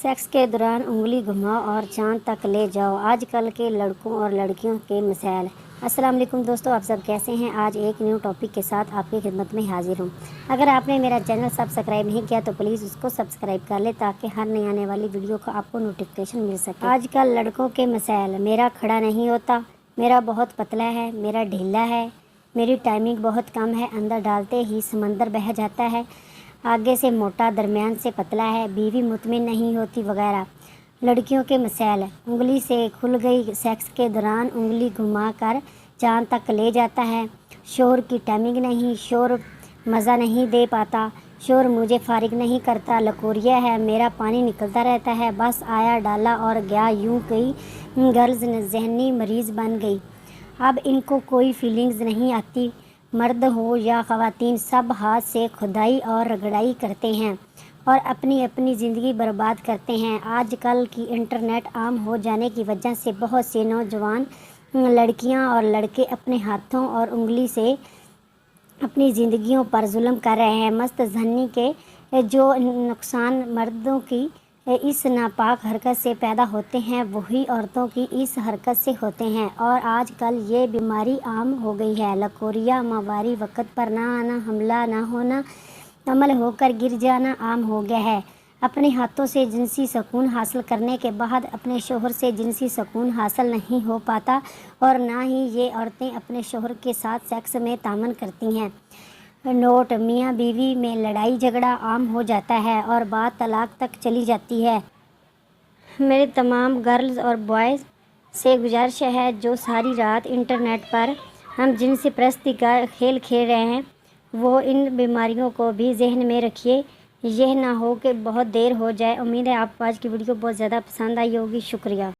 Sex के दौरान उंगली घुमाओ और चांद तक ले जाओ, आजकल के लड़कों और लड़कियों के मसाइल। अस्सलाम वालेकुम दोस्तों, आप सब कैसे हैं। आज एक न्यू टॉपिक के साथ आपकी खिदमत में हाजिर हूं। अगर आपने मेरा चैनल सब्सक्राइब नहीं किया तो प्लीज़ उसको सब्सक्राइब कर ले ताकि हर नई आने वाली वीडियो का आपको नोटिफिकेशन मिल सके। आजकल लड़कों के मसाइल। मेरा खड़ा नहीं होता, मेरा बहुत पतला है, मेरा ढीला है, मेरी टाइमिंग बहुत कम है, अंदर डालते ही समंदर बह जाता है, आगे से मोटा, दरमियान से पतला है, बीवी मुतमिन नहीं होती वगैरह। लड़कियों के मसाइल। उंगली से खुल गई, सेक्स के दौरान उंगली घुमाकर चांद तक ले जाता है, शोहर की टाइमिंग नहीं, शोहर मज़ा नहीं दे पाता, शोहर मुझे फारिग नहीं करता, लकोरिया है, मेरा पानी निकलता रहता है, बस आया डाला और गया, यूं कई गर्ल्स जहनी मरीज़ बन गई। अब इनको कोई फीलिंग्स नहीं आती, मर्द हो या ख़वातीन सब हाथ से खुदाई और रगड़ाई करते हैं और अपनी अपनी ज़िंदगी बर्बाद करते हैं। आजकल की इंटरनेट आम हो जाने की वजह से बहुत से नौजवान लड़कियां और लड़के अपने हाथों और उंगली से अपनी ज़िंदगियों पर जुल्म कर रहे हैं। मस्त ज़हनी के जो नुकसान मर्दों की इस नापाक हरकत से पैदा होते हैं वही औरतों की इस हरकत से होते हैं और आजकल ये बीमारी आम हो गई है। लकोरिया, माहवारी, वक़्त पर ना आना, हमला ना होना, अमल होकर गिर जाना आम हो गया है। अपने हाथों से जिनसी सुकून हासिल करने के बाद अपने शोहर से जिनसी सुकून हासिल नहीं हो पाता और ना ही ये औरतें अपने शोहर के साथ सेक्स में तामन करती हैं। नोट, मियाँ बीवी में लड़ाई झगड़ा आम हो जाता है और बात तलाक तक चली जाती है। मेरे तमाम गर्ल्स और बॉयज़ से गुजारिश है जो सारी रात इंटरनेट पर हम जिनसी परस्ती का खेल खेल रहे हैं वो इन बीमारियों को भी जहन में रखिए, यह ना हो कि बहुत देर हो जाए। उम्मीद है आपको आज की वीडियो बहुत ज़्यादा पसंद आई होगी। शुक्रिया।